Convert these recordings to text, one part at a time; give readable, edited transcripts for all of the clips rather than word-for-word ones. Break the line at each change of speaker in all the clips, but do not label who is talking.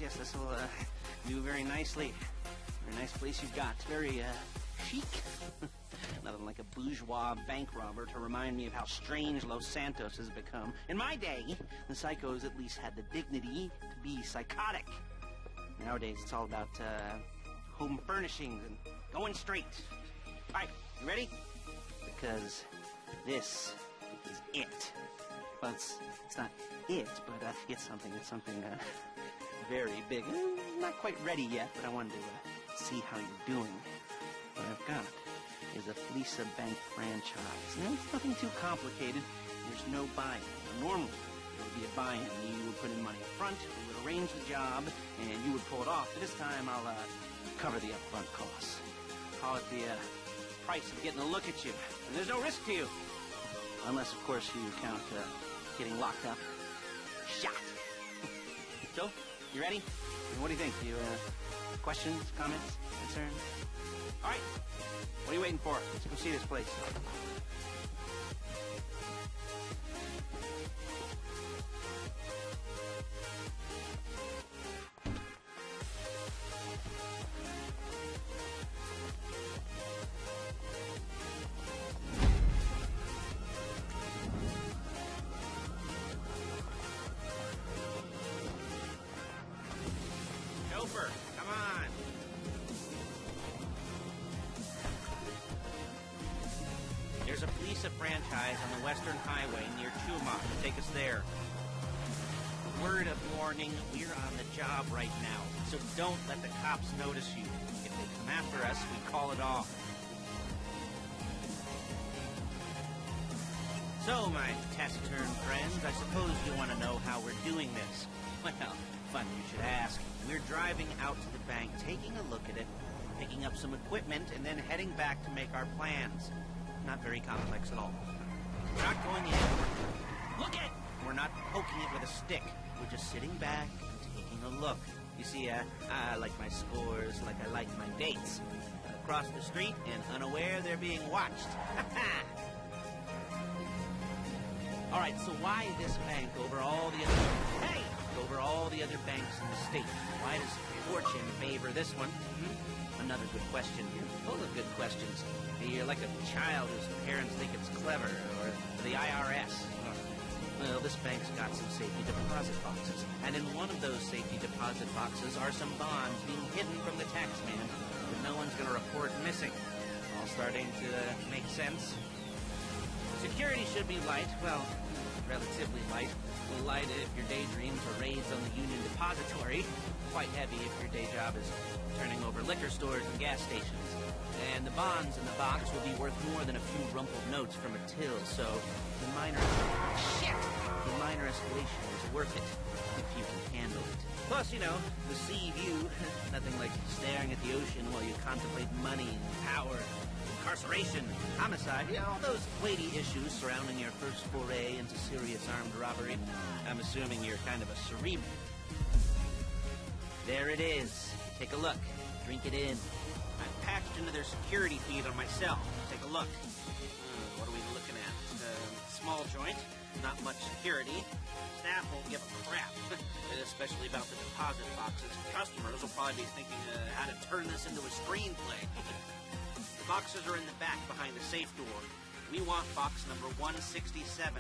yes, this will do very nicely. Very nice place you've got. Very chic. Nothing like a bourgeois bank robber to remind me of how strange Los Santos has become. In my day, the psychos at least had the dignity to be psychotic. Nowadays, it's all about home furnishings and going straight. All right, you ready? Because this is it. Well, it's not it, but it's something very big. Not quite ready yet, but I wanted to see how you're doing. What I've got is a Fleeca Bank franchise. Now, it's nothing too complicated. There's no buy-in. Normally, there would be a buy-in. You would put in money up front, we would arrange the job, and you would pull it off. But this time, I'll cover the upfront costs. Call it the price of getting a look at you. And there's no risk to you. Unless, of course, you count getting locked up. Shot. So, you ready? What do you think? You, questions, comments, concerns? All right. What are you waiting for? Let's go see this place. Chauffeur, come on. There's a Fleeca franchise on the Western Highway near Chumach. Take us there. Word of warning, we're on the job right now, so don't let the cops notice you. If they come after us, we call it off. So, my taciturn friends, I suppose you want to know how we're doing this. Well, funny you should ask. We're driving out to the bank, taking a look at it, picking up some equipment, and then heading back to make our plans. Not very complex at all. We're not going in. Look it! We're not poking it with a stick. We're just sitting back and taking a look. You see, I like my scores like I like my dates. Across the street and unaware they're being watched. All right, so why this bank over all the other... Hey! Over all the other banks in the state? Why does fortune favor this one? Another good question. You're full of good questions. You're like a child whose parents think it's clever, or the IRS. Well, this bank's got some safety deposit boxes, and in one of those safety deposit boxes are some bonds being hidden from the tax man that no one's going to report missing. All starting to make sense. Security should be light. Well, relatively light. Light if your daydreams are raids on the Union Depository. Quite heavy if your day job is turning over liquor stores and gas stations. And the bonds in the box will be worth more than a few rumpled notes from a till, so the minor... Shit! The minor escalation is worth it, if you can handle it. Plus, you know, the sea view, nothing like staring at the ocean while you contemplate money, power, incarceration, homicide, all those weighty issues surrounding your first foray into serious armed robbery. I'm assuming you're kind of a cerebral. There it is. Take a look. Drink it in. I've patched into their security feed on my cell. Take a look. What are we looking at? Small joint. Not much security. Staff won't give a crap, especially about the deposit boxes. Customers will probably be thinking how to turn this into a screenplay. The boxes are in the back behind the safe door. We want box number 167.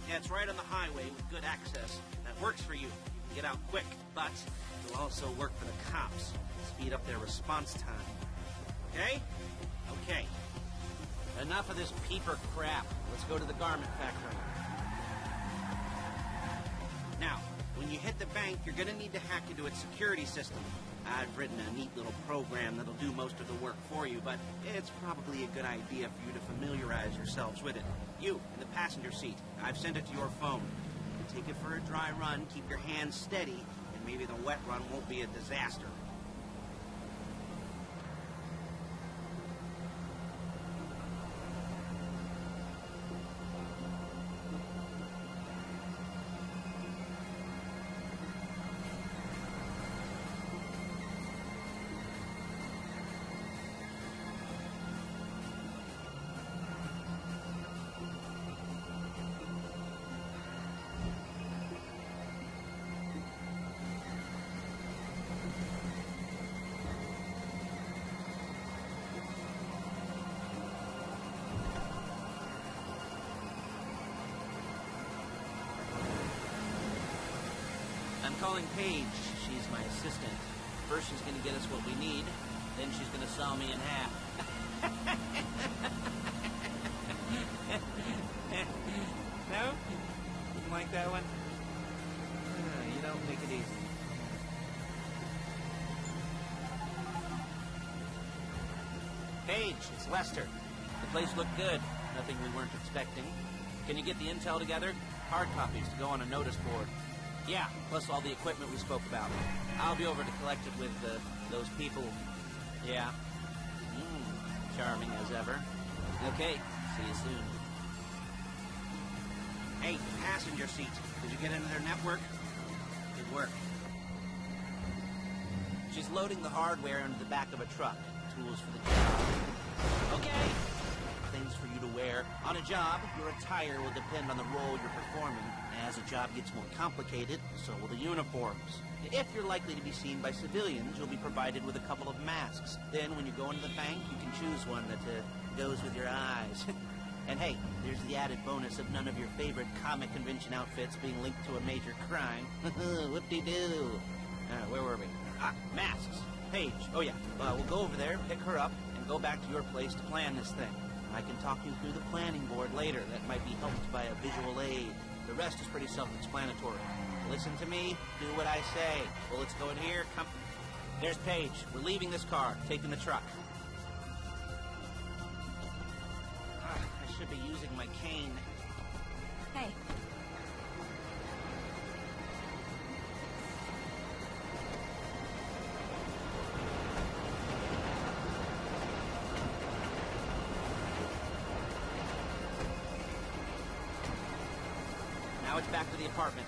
Yeah, it's right on the highway with good access. That works for you. You can get out quick, but it'll also work for the cops. Speed up their response time. Okay? Okay. Enough of this peeper crap. Let's go to the garment factory. Now, when you hit the bank, you're going to need to hack into its security system. I've written a neat little program that'll do most of the work for you, but it's probably a good idea for you to familiarize yourselves with it. You, in the passenger seat, I've sent it to your phone. Take it for a dry run, keep your hands steady, and maybe the wet run won't be a disaster.
calling Paige. She's my assistant. First she's gonna get us what we need, then she's gonna saw me in half. No? Didn't like that one? You don't make it easy. Paige, it's Lester. The place looked good. Nothing we weren't expecting. Can you get the intel together? Hard copies to go on a notice board. Yeah, plus all the equipment we spoke about. I'll be over to collect it with those people. Yeah. Charming as ever. Okay, see you soon.
Hey, passenger seat. Did you get into their network?
Good work. She's loading the hardware into the back of a truck. Tools for the job. Okay. Things for you to wear. On a job, your attire will depend on the role you're performing. As a job gets more complicated, so will the uniforms. If you're likely to be seen by civilians, you'll be provided with a couple of masks. Then, when you go into the bank, you can choose one that goes with your eyes. And hey, there's the added bonus of none of your favorite comic convention outfits being linked to a major crime. Whoop-de-doo. Where were we? Masks. Paige. Oh, yeah. We'll go over there, pick her up, and go back to your place to plan this thing. I can talk you through the planning board later. That might be helped by a visual aid. The rest is pretty self-explanatory. Listen to me, do what I say. Bullets go in here, come... There's Paige. We're leaving this car, taking the truck. I should be using my cane.
Hey.
Now it's back to the apartment.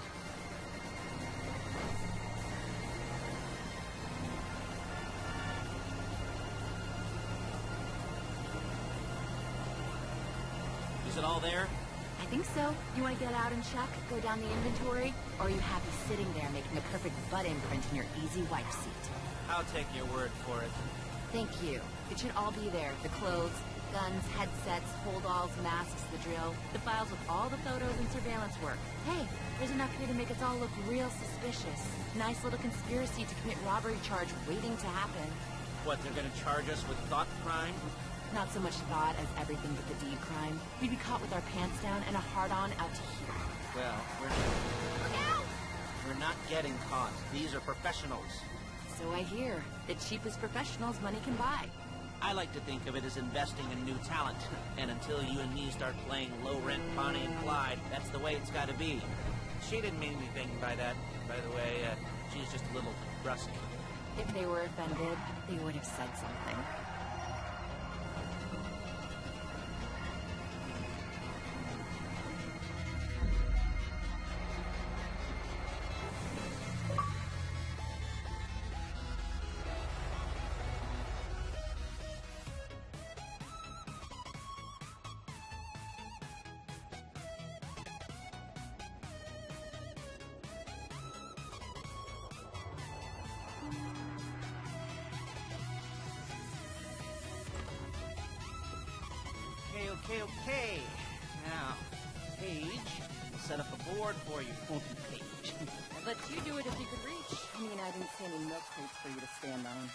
Is it all there?
I think so. You want to get out and check? Go down the inventory? Or are you happy sitting there making a perfect butt imprint in your easy wipe seat?
I'll take your word for it.
Thank you. It should all be there. The clothes, guns, headsets, holdalls, masks, the drill, the files with all the photos and surveillance work. Hey, there's enough here to make us all look real suspicious. Nice little conspiracy to commit robbery charge waiting to happen.
What, they're gonna charge us with thought crime?
Not so much thought as everything but the deed crime. We'd be caught with our pants down and a hard-on out to here.
Well, we're not getting caught. These are professionals.
So I hear. The cheapest professionals money can buy.
I like to think of it as investing in new talent. And until you and me start playing low-rent Bonnie and Clyde, that's the way it's gotta be. She didn't mean anything by that, by the way. She's just a little brusque.
If they were offended, they would have said something.
Okay. Now, Paige, we'll set up a board for you, won't you, Paige?
I'd let you do it if you could reach. I mean, I didn't see any milk crates for you to stand on.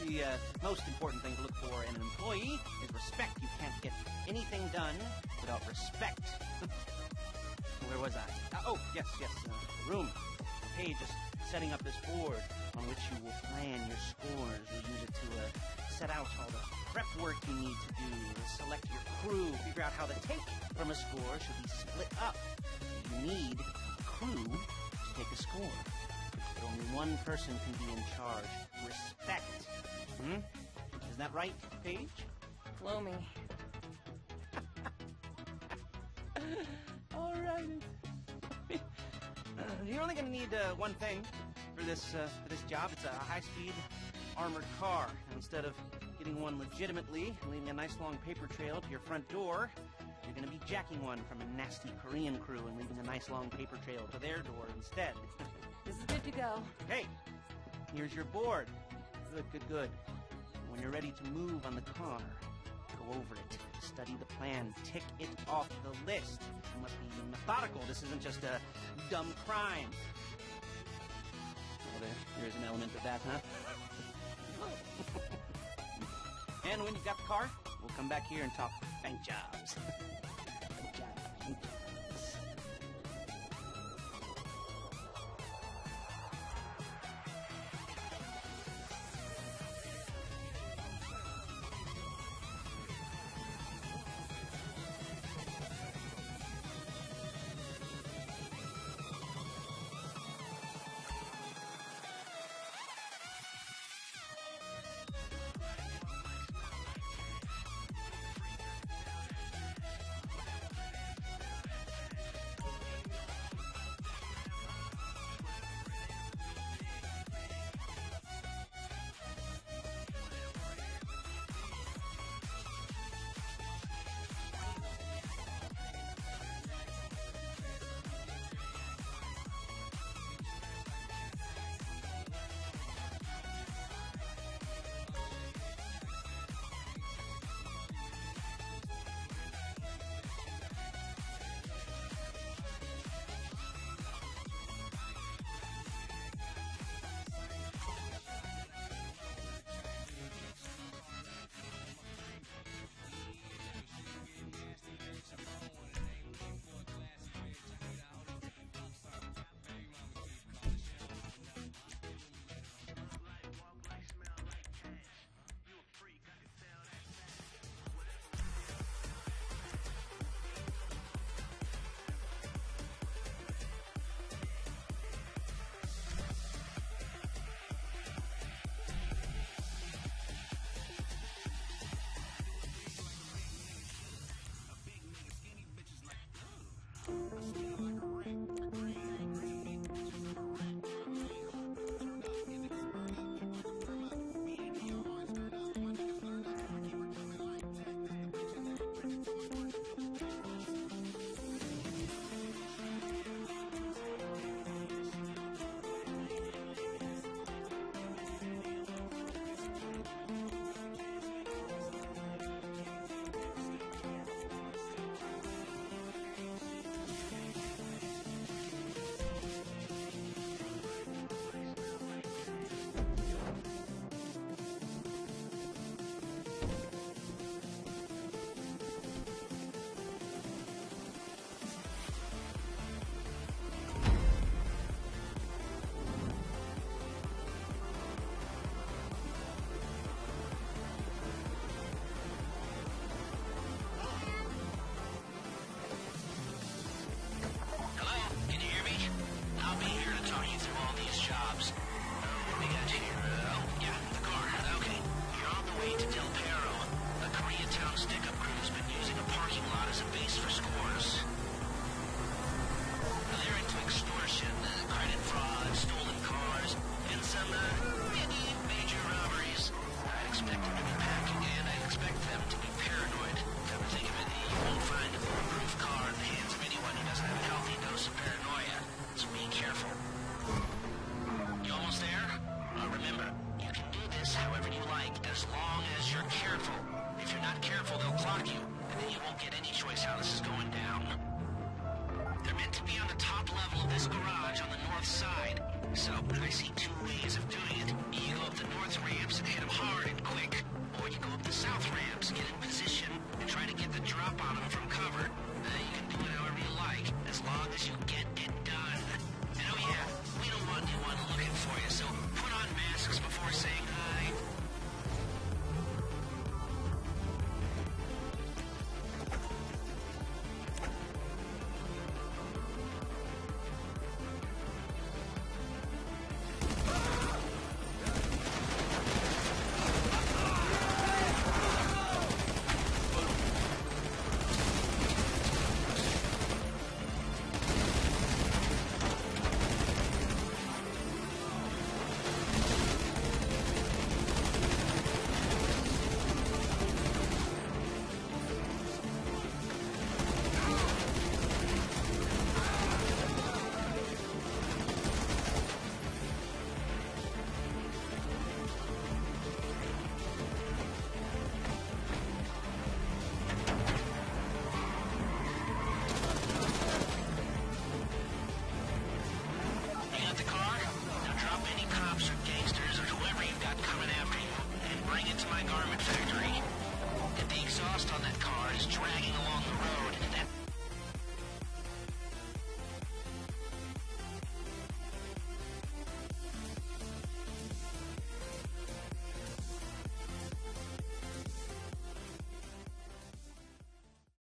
The most important thing to look for in an employee is respect. You can't get anything done without respect. Where was I? Yes, room. Paige is setting up this board on which you will plan your scores. You'll use it to set out all the prep work you need to do, select your crew, figure out how the take from a score should be split up. You need a crew to take a score. But only one person can be in charge. Respect. Is that right, Paige?
Blow me.
All right. You're only going to need one thing for this job. It's a high-speed armored car. And instead of getting one legitimately and leaving a nice long paper trail to your front door, you're going to be jacking one from a nasty Korean crew and leaving a nice long paper trail to their door instead.
This is good to go.
Hey, here's your board. Good. When you're ready to move on the car, go over it Study the plan. Tick it off the list. You must be methodical. This isn't just a dumb crime. Well, there is an element of that, huh? And when you've got the car, we'll come back here and talk bank jobs. Bank jobs. Bank jobs.
As long as you